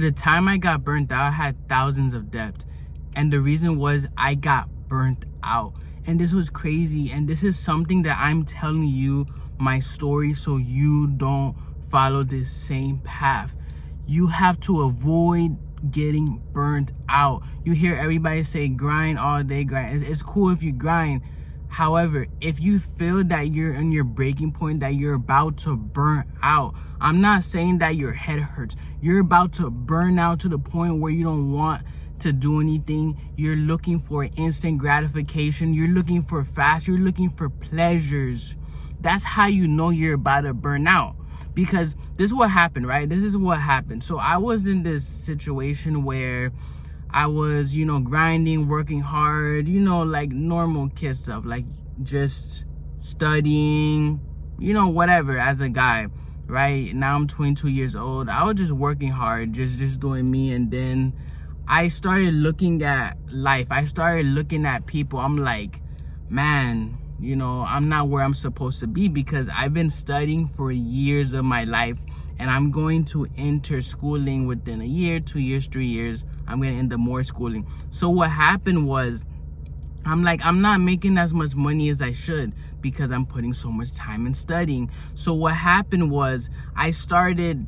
The time I got burnt out, I had thousands of debt. And the reason was I got burnt out. And this was crazy. And this is something that I'm telling you my story so you don't follow this same path. You have to avoid getting burnt out. You hear everybody say grind all day, grind. It's cool if you grind. However, if you feel that you're in your breaking point, that you're about to burn out, I'm not saying that your head hurts. You're about to burn out to the point where you don't want to do anything. You're looking for instant gratification. You're looking for fast. You're looking for pleasures. That's how you know you're about to burn out. Because this is what happened, right? This is what happened. So I was in this situation where I was, grinding, working hard, like normal kid stuff, like just studying, whatever as a guy, right? Now I'm 22 years old. I was just working hard, just doing me. And then I started looking at life. I started looking at people. I'm like, man, I'm not where I'm supposed to be because I've been studying for years of my life. And I'm going to enter schooling within a year, 2 years, 3 years. I'm going to end up more schooling. So what happened was, I'm not making as much money as I should because I'm putting so much time in studying. So what happened was I started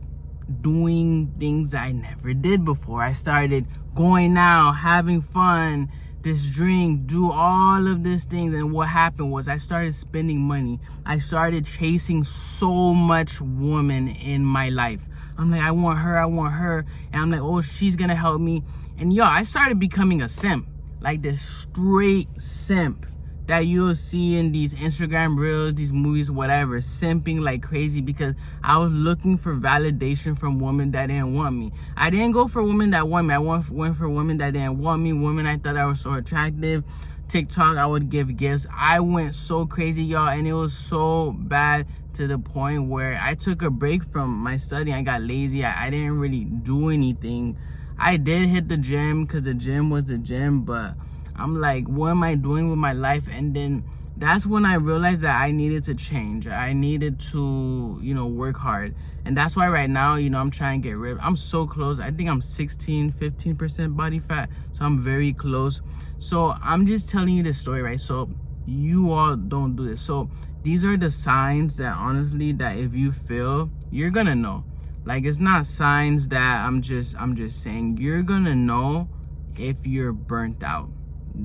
doing things I never did before. I started going out, having fun, this drink, do all of these things. And what happened was I started spending money. I started chasing so much woman in my life. I'm like, I want her. And I'm like, oh, she's gonna help me. And I started becoming a simp, like this straight simp that you'll see in these Instagram reels, these movies, whatever, simping like crazy because I was looking for validation from women that didn't want me. I didn't go for women that want me. I went for women that didn't want me, women I thought I was so attractive. TikTok, I would give gifts. I went so crazy, y'all, and it was so bad to the point where I took a break from my studying. I got lazy. I didn't really do anything. I did hit the gym because the gym was the gym, but I'm like, what am I doing with my life? And then that's when I realized that I needed to change. I needed to, work hard. And that's why right now, I'm trying to get ripped. I'm so close. I think I'm 15% body fat. So I'm very close. So I'm just telling you this story, right? So you all don't do this. So these are the signs that honestly, that if you feel, you're going to know. Like, it's not signs that I'm just saying. You're going to know if you're burnt out.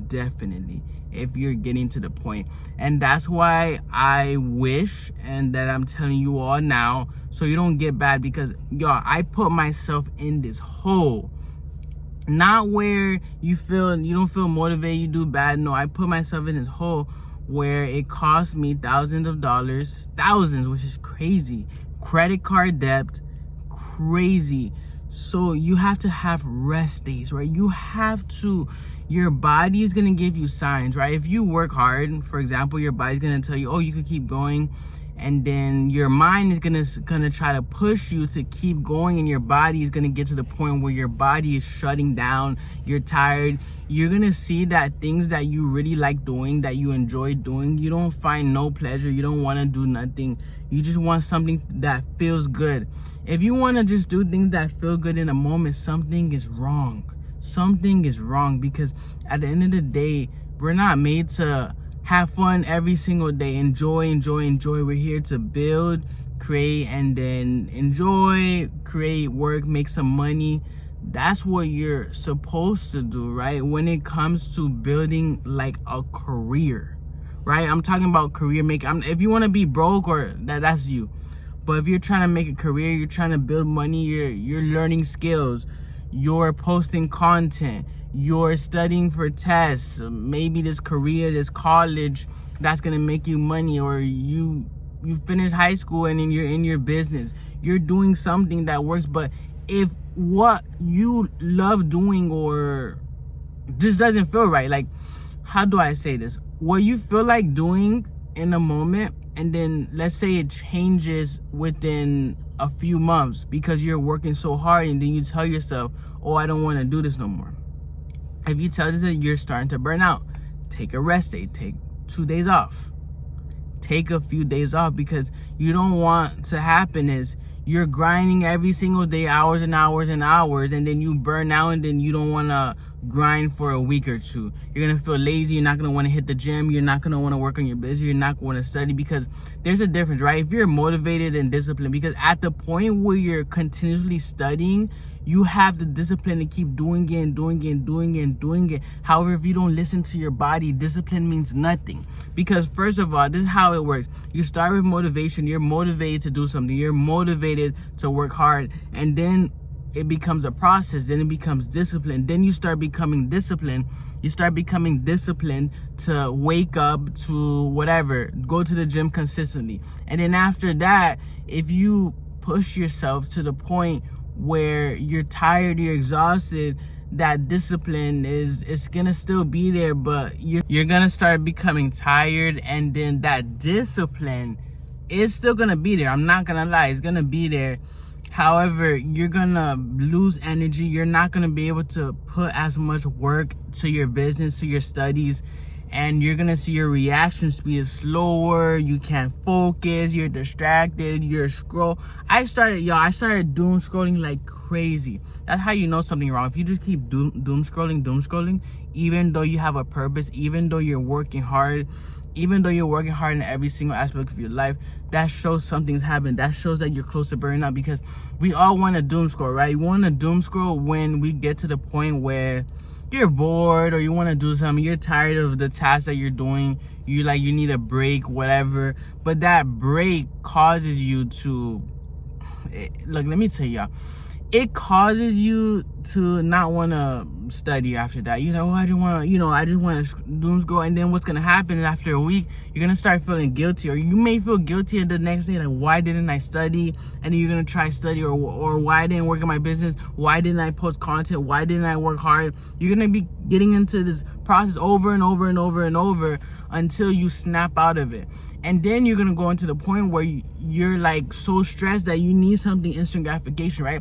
Definitely, if you're getting to the point. And that's why I wish, and that I'm telling you all now, so you don't get bad, because I put myself in this hole, not where you don't feel motivated, you do bad. No, I put myself in this hole where it cost me thousands of dollars, which is crazy, credit card debt, crazy. So you have to have rest days, right? Your body is going to give you signs, right? If you work hard, for example, your body's going to tell you, oh, you could keep going. And then your mind is going to try to push you to keep going. And your body is going to get to the point where your body is shutting down. You're tired. You're going to see that things that you really like doing, that you enjoy doing, you don't find no pleasure. You don't want to do nothing. You just want something that feels good. If you want to just do things that feel good in a moment, something is wrong. Something is wrong, because at the end of the day, we're not made to have fun every single day. Enjoy. We're here to build, create, and then enjoy, create, work, make some money. That's what you're supposed to do, right? When it comes to building like a career, right? I'm talking about career making. If you want to be broke, or that's you. But if you're trying to make a career, you're trying to build money, you're learning skills, you're posting content, you're studying for tests, maybe this career, this college that's gonna make you money, or you finish high school and then you're in your business, you're doing something that works. But if what you love doing or just doesn't feel right, like, how do I say this? What you feel like doing in a moment, and then let's say it changes within a few months because you're working so hard, and then you tell yourself, oh, I don't want to do this no more. If you tell yourself you're starting to burn out, take a rest day, take 2 days off. Take a few days off, because you don't want to happen is you're grinding every single day, hours and hours and hours, and then you burn out, and then you don't want to grind for a week or two. You're going to feel lazy. You're not going to want to hit the gym. You're not going to want to work on your business. You're not going to study, because there's a difference, right? If you're motivated and disciplined, because at the point where you're continuously studying, you have the discipline to keep doing it and doing it and doing it and doing it. However, if you don't listen to your body, discipline means nothing. Because first of all, this is how it works. You start with motivation. You're motivated to do something. You're motivated to work hard. And then it becomes a process. Then it becomes discipline. Then you start becoming disciplined. You start becoming disciplined to wake up, to whatever, go to the gym consistently. And then after that, if you push yourself to the point where you're tired, you're exhausted, that discipline is gonna still be there, but you're gonna start becoming tired, and then that discipline is still gonna be there. I'm not gonna lie, it's gonna be there. However, you're gonna lose energy. You're not gonna be able to put as much work to your business, to your studies, and you're gonna see your reaction speed is slower. You can't focus. You're distracted. You're I started doom scrolling like crazy. That's how you know something wrong. If you just keep doom scrolling, even though you have a purpose, even though you're working hard, in every single aspect of your life, that shows something's happened. That shows that you're close to burning out, because we all want to doom scroll, right? We want to doom scroll when we get to the point where you're bored, or you want to do something, you're tired of the task that you're doing, you need a break, whatever. But that break causes you to look, let me tell y'all, it causes you to not want to study after that. I just want to doom scroll. And then what's going to happen is, after a week, you're going to start feeling guilty, or you may feel guilty the next day, like, why didn't I study? And then you're going to try study, or why didn't I work in my business? Why didn't I post content? Why didn't I work hard? You're going to be getting into this process over and over and over and over until you snap out of it. And then you're going to go into the point where you're like so stressed that you need something instant gratification, right?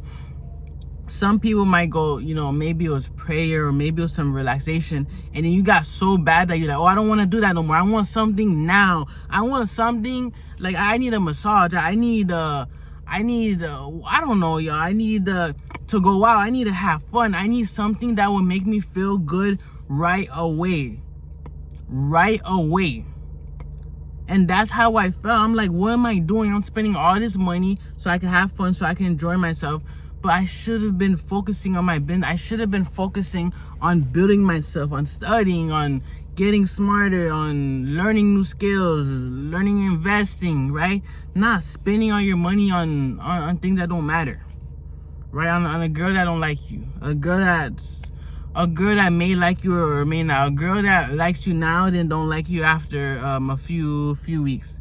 Some people might go, maybe it was prayer, or maybe it was some relaxation, and then you got so bad that you're like, oh, I don't want to do that no more. I want something now. I want something, like, I need a massage. I need I don't know, y'all. I need to go out. I need to have fun. I need something that will make me feel good right away. And that's how I felt. I'm like, what am I doing? I'm spending all this money so I can have fun, so I can enjoy myself. But I should have been focusing on my business. I should have been focusing on building myself, on studying, on getting smarter, on learning new skills, learning investing, right? Not spending all your money on things that don't matter, right? On a girl that don't like you, a girl that may like you or may not, a girl that likes you now then don't like you after a few weeks.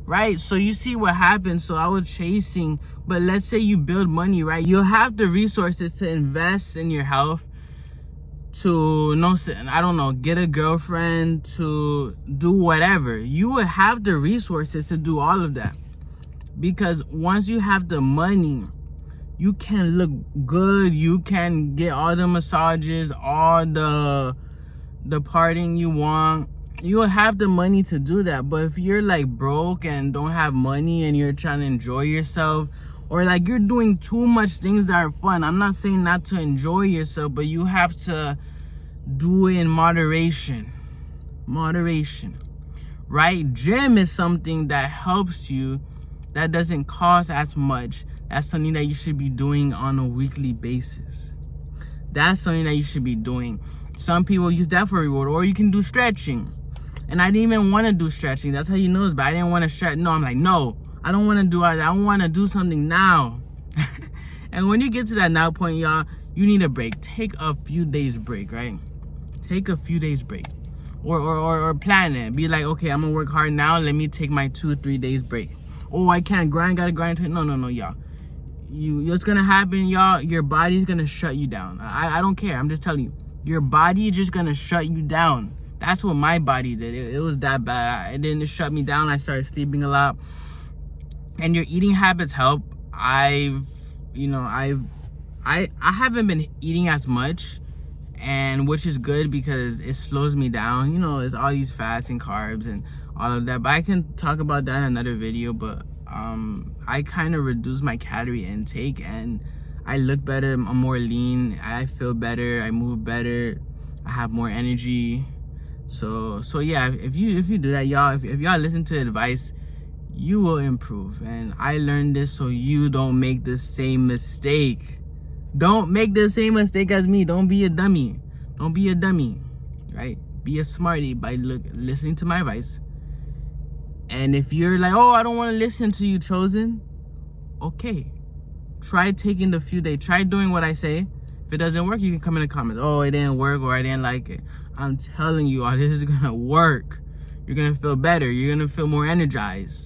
Right? So you see what happens. So I was chasing, but let's say you build money, right? You'll have the resources to invest in your health, to, get a girlfriend, to do whatever. You will have the resources to do all of that. Because once you have the money, you can look good. You can get all the massages, all the partying you want. You will have the money to do that. But if you're like broke and don't have money, and you're trying to enjoy yourself, or like you're doing too much things that are fun, I'm not saying not to enjoy yourself, but you have to do it in moderation, right? Gym is something that helps you, that doesn't cost as much. That's something that you should be doing on a weekly basis. That's something that you should be doing. Some people use that for reward. Or you can do stretching. And I didn't even want to do stretching. That's how you know it's bad. I didn't want to stretch. No, I'm like, no, I don't want to do that. I want to do something now. And when you get to that now point, y'all, you need a break. Take a few days break, right? Take a few days break. Or plan it. Be like, okay, I'm going to work hard now. Let me take my 2-3 days break. Oh, I can't grind. Got to grind. No, y'all. What's going to happen, y'all? Your body's going to shut you down. I don't care. I'm just telling you. Your body is just going to shut you down. That's what my body did. It was that bad. It didn't shut me down. I started sleeping a lot. And your eating habits help. I haven't been eating as much, and which is good because it slows me down. It's all these fats and carbs and all of that. But I can talk about that in another video. But I kind of reduced my calorie intake, and I look better. I'm more lean. I feel better. I move better. I have more energy. So yeah, if you do that, y'all, if y'all listen to advice, you will improve. And I learned this so you don't make the same mistake. Don't make the same mistake as me. Don't be a dummy. Don't be a dummy, right? Be a smarty by listening to my advice. And if you're like, oh, I don't want to listen to you, Chosen, okay. Try taking the few days. Try doing what I say. If it doesn't work, you can come in the comments. Oh, it didn't work, or I didn't like it. I'm telling you, all this is going to work. You're going to feel better. You're going to feel more energized.